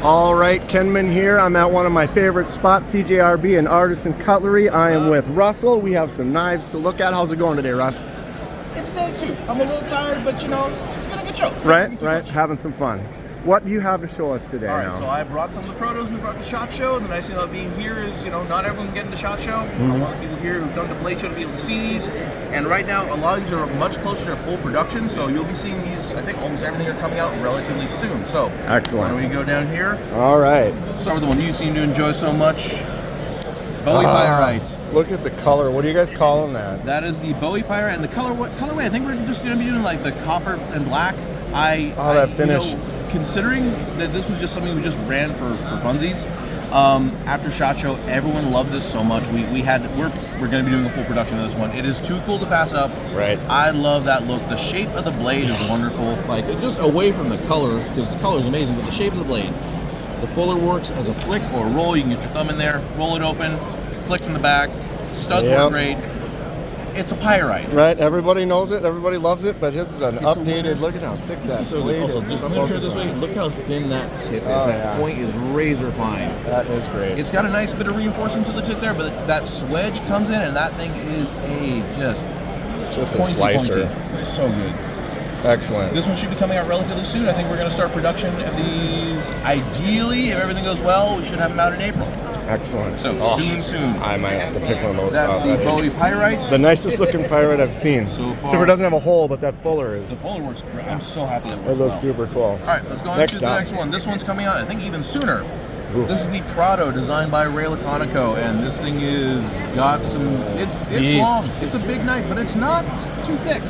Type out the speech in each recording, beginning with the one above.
All right, Kenman here. I'm at one of my favorite spots, CJRB and Artisan Cutlery. I am with Russell. We have some knives to look at. How's it going today, Russ? It's day 2. I'm a little tired, but you know, it's been a good show. Right. Having some fun. What do you have to show us today? All right, so I brought some of the protos. We brought the SHOT Show. The nice thing about being here is, you know, not everyone getting the SHOT Show. A lot of people here who've done the Blade Show to be able to see these. And right now, a lot of these are much closer to full production, so you'll be seeing these. I think almost everything are coming out relatively soon. So, excellent. Why don't we go down here? All right. Start with the one you seem to enjoy so much. Bowie Pyrite. Look at the color. What do you guys calling that? That is the Bowie Pyrite, and the colorway. I think we're just going to be doing like the copper and black. That finish. You know, considering that this was just something we just ran for funsies, after SHOT Show, everyone loved this so much. We're going to be doing a full production of this one. It is too cool to pass up. Right. I love that look. The shape of the blade is wonderful. Like, just away from the color, because the color is amazing, but the shape of the blade. The fuller works as a flick or a roll. You can get your thumb in there, roll it open, flick from the back. Studs work great. It's a Pyrite. Right, everybody knows it, everybody loves it, but this is an updated, look at how sick that blade is. Also, just to make sure this way, look how thin that tip is. That point is razor fine. That is great. It's got a nice bit of reinforcement to the tip there, but that swedge comes in, and that thing is just a slicer. It's so good. Excellent. This one should be coming out relatively soon. I think we're going to start production of these. Ideally, if everything goes well, we should have them out in April. Excellent. So soon. I might have to pick one of those up. That's the Bowie Pyrite. The nicest looking Pyrite I've seen. So far. Except it doesn't have a hole, but that fuller is. The fuller works great. I'm so happy that works. It looks super cool. All right, let's go on to the next one. This one's coming out, I think, even sooner. Ooh. This is the Prado, designed by Ray Laconico, and this thing is got some. It's long. It's a big knife, but it's not too thick.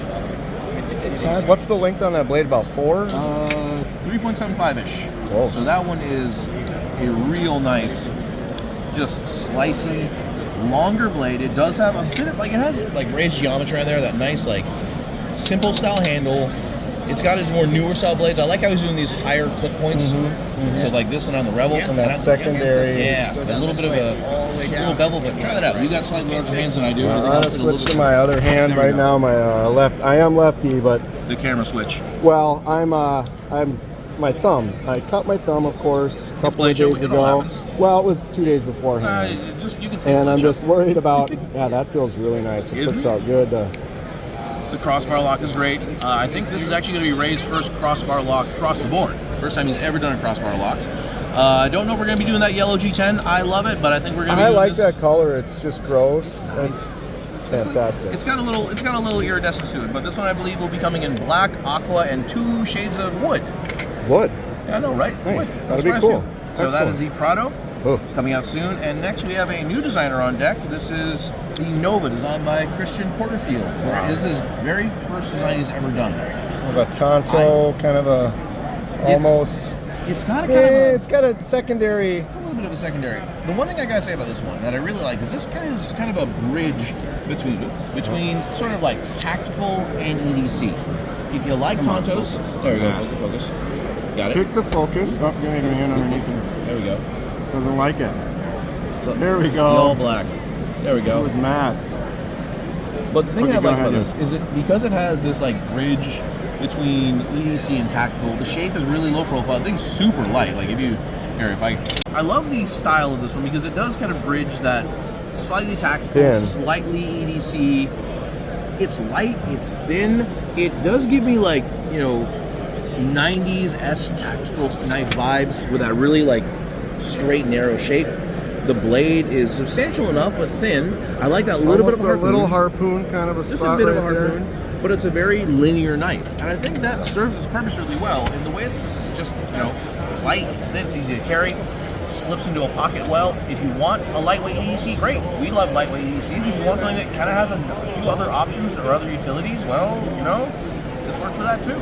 What's the length on that blade? About 4? 3.75-ish. Close. So that one is a real nice, just slicey, longer blade. It does have a bit of, like, it has like raised geometry on there, that nice, like, simple style handle. It's got his more newer style blades. I like how he's doing these higher clip points. So like this one on the Rebel. And that secondary. Yeah, a little bit of a little bevel, but try that out. You got slightly larger hands than I do. I'm going to switch to my other hand right now. My I am lefty, but the camera switch. Well, I'm my thumb. I cut my thumb, of course, a couple of days ago. Well, it was 2 days beforehand. You can take and I'm just worried about. Yeah, that feels really nice. It flips out good. The crossbar lock is great. I think this is actually going to be Ray's first crossbar lock across the board. First time he's ever done a crossbar lock. I don't know if we're going to be doing that yellow G10. I love it, but I think we're going to be doing this. That color. It's just gross. It's fantastic. It's got a little iridescence to it, but this one I believe will be coming in black, aqua, and 2 shades of wood. Wood? Yeah, I know, right? Nice. That'll be cool. So that is the Prado, coming out soon. And next we have a new designer on deck. This is the Nova, designed by Christian Porterfield. Wow. This is his very first design he's ever done. With a Tonto, kind of a almost. It's got a kind of it's got a secondary. It's a little bit of a secondary. The one thing I gotta say about this one that I really like is this guy is kind of a bridge between sort of like tactical and EDC. If you like Tontos, there we go. Focus. Got it. Pick the focus. Oh, give me your hand underneath it. There we go. Doesn't like it. So there we go. All black. There we go. He was mad. But the thing I like about this is because it has this like bridge between EDC and tactical. The shape is really low profile. The thing's super light. Like I love the style of this one because it does kind of bridge that slightly tactical, slightly EDC. It's light. It's thin. It does give me like 90s tactical knife vibes with that really like straight narrow shape. The blade is substantial enough but thin. I like that little bit of a harpoon. A little harpoon kind of a spot. Just a bit of a harpoon, but it's a very linear knife, and I think that serves its purpose really well. In the way that this is just it's light, it's thin, it's easy to carry, slips into a pocket well. If you want a lightweight EDC, great. We love lightweight EDCs. If you want something that kind of has a few other options or other utilities, well, this works for that too.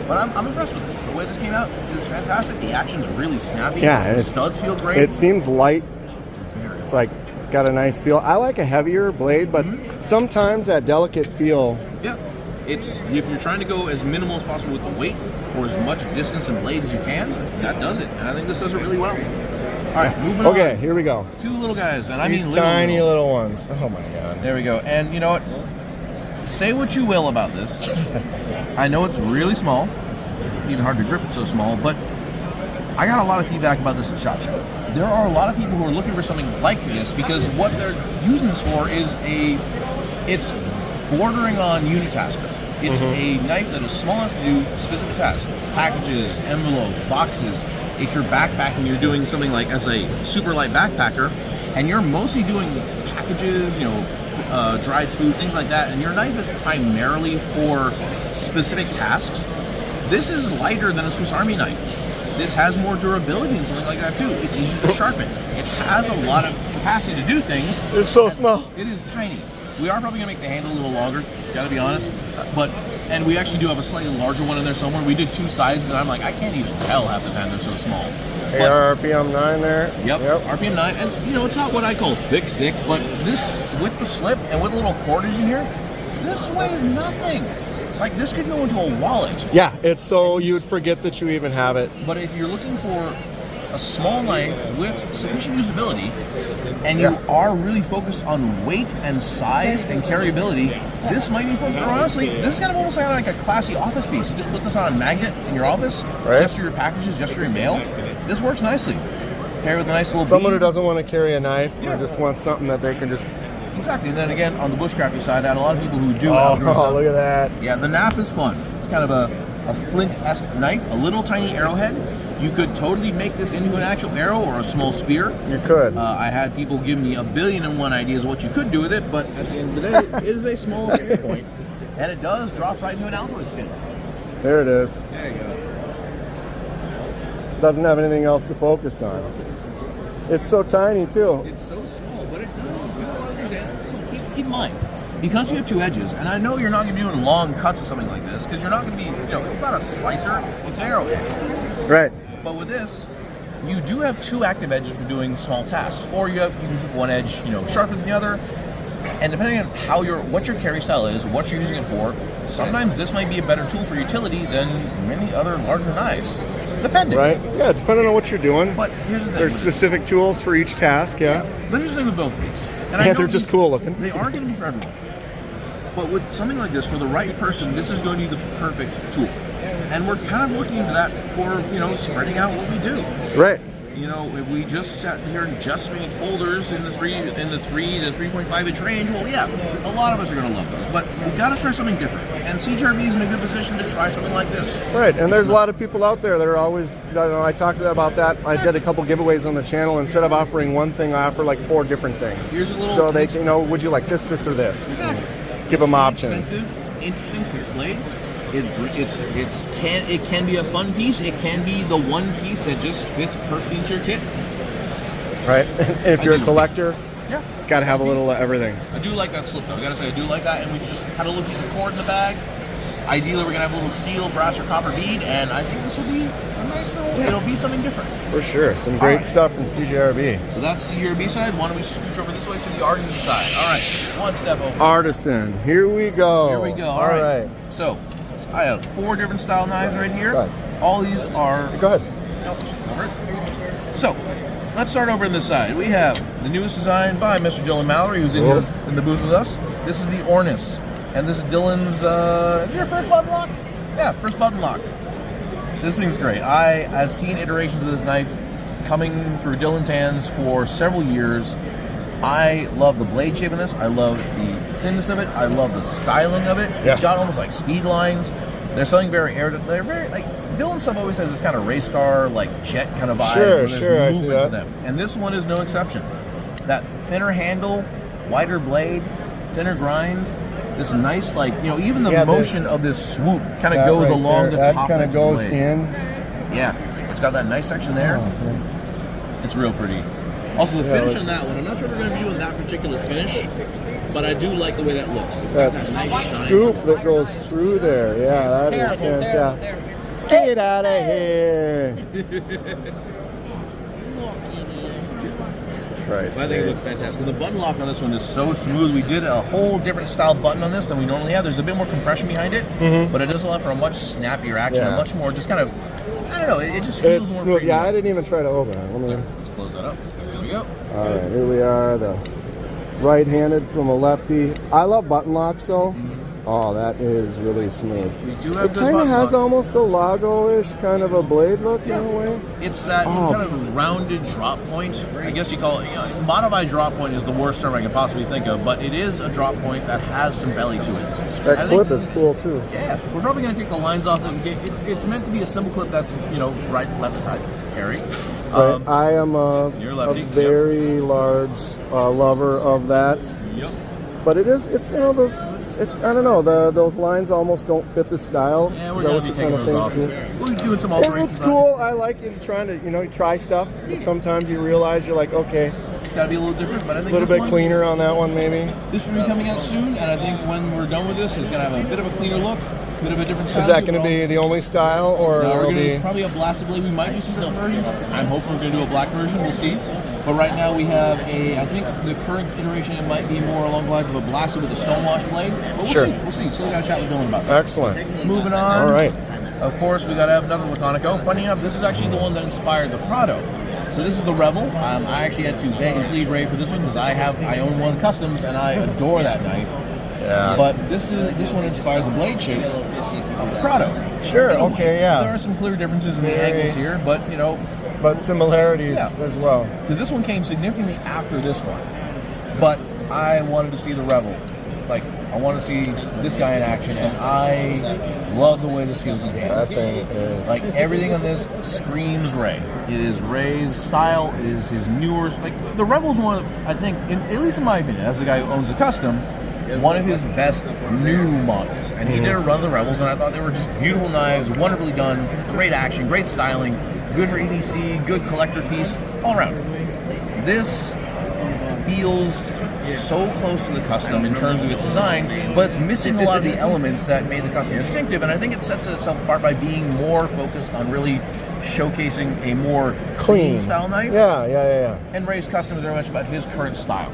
But I'm impressed with this. The way this came out is fantastic. The action's really snappy. Yeah, the studs feel great. It seems light. It's like got a nice feel. I like a heavier blade, but sometimes that delicate feel. Yeah, it's if you're trying to go as minimal as possible with the weight or as much distance and blade as you can, that does it. And I think this does it really well. All right, moving on. Okay, here we go. 2 little guys, and These tiny little ones. Oh my god. There we go. And you know what? Say what you will about this. I know it's really small. It's even hard to grip it so small, but I got a lot of feedback about this at SHOT Show. There are a lot of people who are looking for something like this because what they're using this for is it's bordering on unitasker. It's a knife that is small enough to do specific tasks. Packages, envelopes, boxes. If you're backpacking, you're doing something like as a super light backpacker, and you're mostly doing packages, dried food, things like that, and your knife is primarily for specific tasks. This is lighter than a Swiss Army knife. This has more durability and something like that too. It's easier to sharpen. It has a lot of capacity to do things. It's so small. It is tiny. We are probably gonna make the handle a little longer, gotta be honest. And we actually do have a slightly larger one in there somewhere. We did 2 sizes and I'm like, I can't even tell half the time they're so small. AR RPM 9 there. Yep, RPM 9. And it's not what I call thick, but this, with the slip and with a little cordage in here, this weighs nothing. Like, this could go into a wallet. Yeah, it's so you'd forget that you even have it. But if you're looking for a small knife with sufficient usability, and you are really focused on weight and size and carryability, this might be perfect. Or honestly, this is kind of almost like a classy office piece. You just put this on a magnet in your office, just for your packages, just for your mail. This works nicely. Pair with a nice little Someone bead. who doesn't want to carry a knife or just wants something that they can just... Exactly. And then again, on the bushcrafty side, I had a lot of people who do outdoor Oh, stuff. look at that. Yeah, the nap is fun. It's kind of a flint-esque knife, a little tiny arrowhead. You could totally make this into an actual arrow or a small spear. You could. I had people give me 1,000,000,001 ideas of what you could do with it, but at the end of the day, it is a small spear point, and it does drop right into an alpha extender. There it is. There you go. Doesn't have anything else to focus on. It's so tiny too. It's so small, but it does do a lot of things. And so keep in mind, because you have 2 edges, and I know you're not going to be doing long cuts or something like this, because you're not going to be, it's not a slicer, it's an arrowhead. Right. But with this, you do have 2 active edges for doing small tasks, or you can keep one edge, sharper than the other. And depending on what your carry style is, what you're using it for, sometimes this might be a better tool for utility than many other larger knives. Depending. Right? Yeah, depending on what you're doing. But here's the thing. There's specific tools for each task, yeah. But here's the thing with both of these. And Yeah, they're just cool looking. They are going to be for everyone. But with something like this, for the right person, this is going to be the perfect tool. And we're kind of looking into that for, spreading out what we do. Right. If we just sat here and just made folders in the 3 to 3.5 inch range, well, yeah, a lot of us are going to love those. But we've got to try something different. And CJRB is in a good position to try something like this. Right, and there's a lot of people out there that are always, I talked to them about that. I did a couple giveaways on the channel. Instead of offering one thing, I offer like 4 different things. Here's a little so they, would you like this, or this? Exactly. Give them options. Expensive, interesting fixed blade. It can be a fun piece. It can be the one piece that just fits perfectly into your kit. Right. And if you're a collector, yeah, got to have a little of everything. I do like that slip though. I gotta say, I do like that. And we just had a little piece of cord in the bag. Ideally, we're gonna have a little steel, brass, or copper bead, and I think this will be a nice little. Yeah. It'll be something different. For sure. Some great stuff from CJRB. So that's the CJRB side. Why don't we scooch over this way to the artisan side? All right, one step over. Artisan. Here we go. Here we go. All right. So I have 4 different style knives right here. Go ahead. All these are. Go ahead. So let's start over on this side. We have the newest design by Mr. Dylan Mallory, who's in the booth with us. This is the Ornes, and this is Dylan's. Is your first button lock? Yeah, first button lock. This thing's great. I've seen iterations of this knife coming through Dylan's hands for several years. I love the blade shape of this. I love the thinness of it. I love the styling of it. Yeah. It's got almost like speed lines. There's something very they're very like Dylan stuff always has this kind of race car like jet kind of vibe. Sure, I see that. Them. And this one is no exception. That thinner handle, wider blade, thinner grind. This nice even the motion of this swoop kind of goes along the top. That kind of goes in. Yeah, it's got that nice section there. Oh, okay. It's real pretty. Also, the finish on that one, I'm not sure if we're going to be doing that particular finish, but I do like the way that looks. It's got that nice shine. Scoop that goes through there. Yeah, that is fantastic. Get out of here. Right. I think it looks fantastic. And the button lock on this one is so smooth. We did a whole different style button on this than we normally have. There's a bit more compression behind it, but it does allow for a much snappier action, a much more just kind of, I don't know, it just feels more smooth. Yeah, I didn't even try to open it. Let's close that up. There we go. All right, here we are, the right-handed from a lefty. I love button locks though. Oh, that is really smooth. We do have It good kind of button has locks. almost a Lago-ish kind of a blade look in a way. It's that kind of rounded drop point. I guess you call it, modified drop point is the worst term I can possibly think of, but it is a drop point that has some belly to it. That clip is cool too. Yeah, we're probably going to take the lines off and it's meant to be a simple clip that's, right, left side carry. Right. I am a very large lover of that. Yep. But it's I don't know, those lines almost don't fit the style. Yeah, we're going to be taking those off. We're doing some alterations. It's cool. I like it. Trying to, you try stuff, but sometimes you realize you're like, okay, it's got to be a little different, but I think a little bit cleaner on that one, maybe. This will be coming out soon, and I think when we're done with this, it's going to have a bit of a cleaner look, a bit of a different style. Is that going to be the only style, or we're will going to be use probably a blasted blade? We might use silver versions. I'm hoping we're going to do a black version. We'll see. But right now we have I think the current iteration it might be more along the lines of a blasted with a stonewash blade. But we'll see. We'll see. Still got to chat with Dylan about that. Excellent. Moving on. All right. Of course, we got to have another Laconico. Funny enough, this is actually the one that inspired the Prado. So this is the Rebel. I actually had to beg and plead Ray for this one because I own one of the customs and I adore that knife. Yeah. But this one inspired the blade shape of the Prado. Sure. Okay. Yeah. There are some clear differences in the angles here, but but similarities as well. Because this one came significantly after this one. But I wanted to see the Rebel. Like, I want to see this guy in action, and I love the way this feels in hand. That thing is... Like, everything on this screams Ray. It is Ray's style. It is his newer... Like, the Rebel's one of, I think, at least in my opinion, as the guy who owns the custom, one of his best new models. And he did a run of the Rebels, and I thought they were just beautiful knives, wonderfully done, great action, great styling, good for EDC, good collector piece, all around. This feels so close to the custom in terms of its design, but it's missing a lot of the elements that made the custom distinctive, and I think it sets itself apart by being more focused on really showcasing a more clean style knife. Yeah. And Ray's custom is very much about his current style.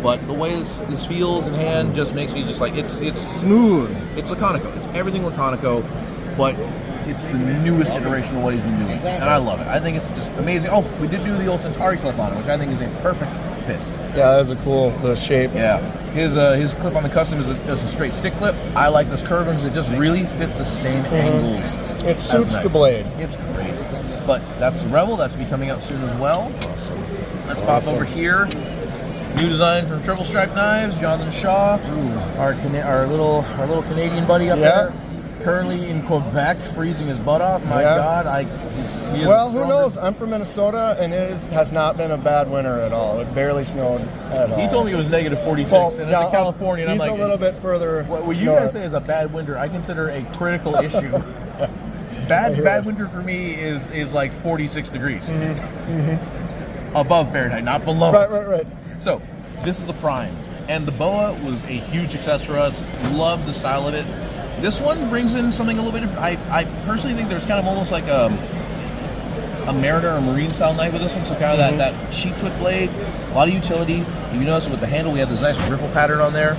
But the way this feels in hand just makes me just like, it's smooth. It's Laconico. It's everything Laconico, but it's the newest iteration of what he's been doing. And I love it. I think it's just amazing. Oh, we did do the old Centauri clip on it, which I think is a perfect fit. Yeah, that is a cool shape. Yeah. His clip on the custom is a straight stick clip. I like this curve because it just really fits the same angles. It suits the blade. It's great. But that's the Rebel. That's be coming out soon as well. Awesome. Let's pop over here. New design from Triple Stripe Knives, Jonathan Shaw, our little Canadian buddy up there. Currently in Quebec, freezing his butt off. My God, he is well, who knows? I'm from Minnesota, and it has not been a bad winter at all. It barely snowed at all. He told me it was negative 46, and it's in California, and I'm like, he's a little bit further. What you guys say is a bad winter, I consider a critical issue. Bad winter for me is like 46 degrees. Above Fahrenheit, not below. Right. So, this is the Prime. And the boa was a huge success for us. Love the style of it. This one brings in something a little bit different. I personally think there's kind of almost like a Mariner or Marine style knife with this one. So kind of that cheap foot blade. A lot of utility. If you notice with the handle, we have this nice ripple pattern on there.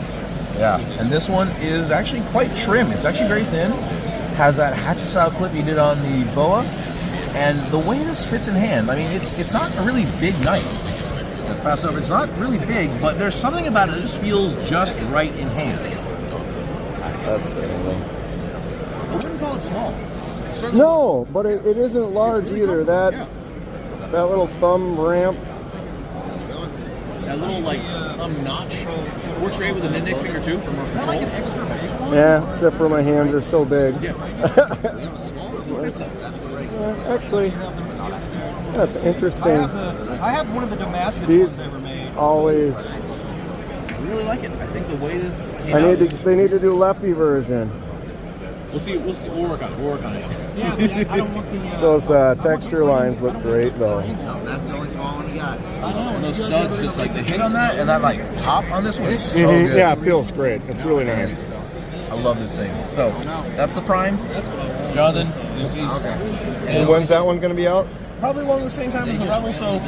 Yeah. And this one is actually quite trim. It's actually very thin. Has that hatchet style clip you did on the boa. And the way this fits in hand, I mean, it's not a really big knife. Let's pass over. It's not really big, but there's something about it that just feels just right in hand. That's the angle. I wouldn't call it small. No, but it isn't large really either. That little thumb ramp. That little thumb notch works great with an index finger too for more control. Yeah, except for my hands are so big. Yeah. Actually, that's interesting. I have one of the Damascus These ones ever made. Always. I really like it. I think the way this came they need to do lefty version. We'll see. We'll work on it. Yeah, but I don't want the... Those texture lines look great, though. That's the only small one you got. I know, and those studs just the hit on that and that pop on this one is so good. Yeah, it feels great. It's really nice. I love this thing. So, that's the Prime. Jonathan, And when's that one going to be out? Probably along the same time as the Rebel, so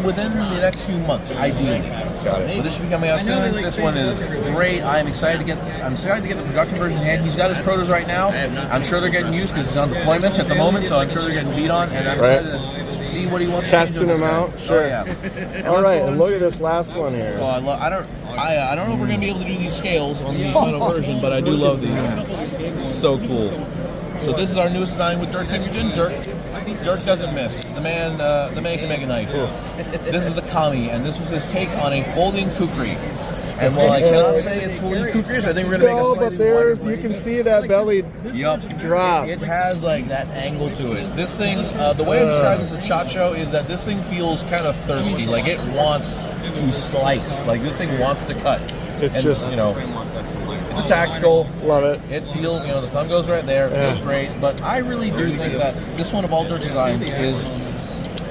within the next few months, ideally. Got it. So this should be coming out soon. This one is great. I'm excited to get the production version in hand. He's got his protos right now. I'm sure they're getting used because he's on deployments at the moment, so I'm sure they're getting beat on, and I'm excited to see what he wants Testing to do. them out? Sure. Oh, yeah. All right, and look at this last one here. Oh, I don't know if we're gonna be able to do these scales on the final version, but I do love these. So cool. So this is our newest design with Dirk Hydrogen. Dirk doesn't miss. The man can make a knife. This is the Kami, and this was his take on a folding kukri. And while I cannot say it's folding kukris, I think we're gonna make a No, slightly but there's, wider you can version. see that belly Yup. drop. It has like that angle to it. This thing, the way I describe this at SHOT Show is that this thing feels kind of thirsty. Like it wants to slice. Like this thing wants to cut. It's And, just, you know, That's the light. it's a tactical. love it. It feels, you know, the thumb goes right there. It feels great. But I really do think that this one of all Dirk's designs is,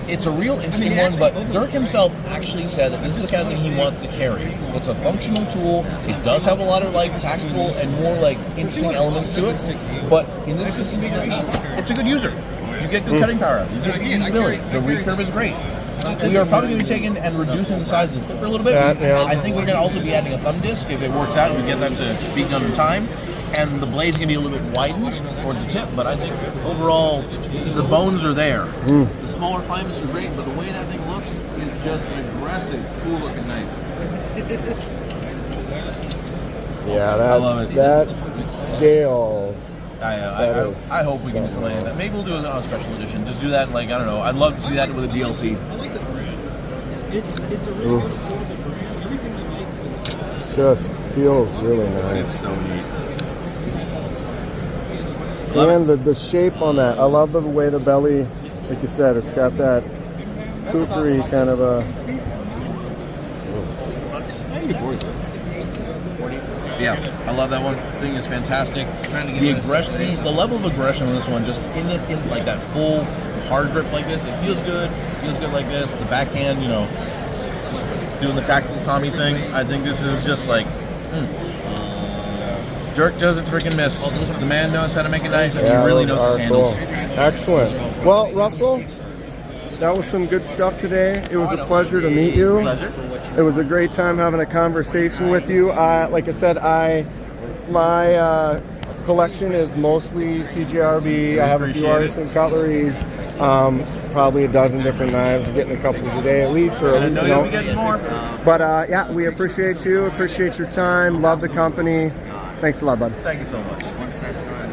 it's a real interesting one, but Dirk himself actually said that this is the kind of thing he wants to carry. It's a functional tool. It does have a lot of like tactical and more like interesting elements to it, but in this system configuration, it's a good user. You get good cutting power out. You get good usability. The recurve is great. We are probably going to be taking and reducing the size of the flipper a little bit. Yeah. I think we're going to also be adding a thumb disc if it works out and we get that to be done in time. And the blade's going to be a little bit widened towards the tip, but I think overall the bones are there. The smaller filaments are great, but the way that thing looks is just an aggressive, cool looking knife. Yeah, I love it. that scales. I hope we can do something like that. Maybe we'll do it on a special edition. Just do that, like, I don't know. I'd love to see that with a DLC. It just feels really nice. so neat. And the shape on that, I love the way the belly, like you said, it's got that kukri kind of a. Yeah, I love that one. The thing is fantastic. The aggression, the level of aggression on this one, just in like that full hard grip like this, it feels good. It feels good like this. The backhand, you know, just doing the tactical Tommy thing. I think this is just like. Dirk doesn't freaking miss. The man knows how to make a knife, and he really knows his handles. Cool. Excellent. Well, Russell, that was some good stuff today. It was a pleasure to meet you. It was a great time having a conversation with you. Like I said, my collection is mostly CJRB. I have a few Artisan Cutleries, probably a dozen different knives, getting a couple today at least. Or, I know you'll be getting more. But yeah, we appreciate you. Appreciate your time. Love the company. Thanks a lot, bud. Thank you so much. Once that's done.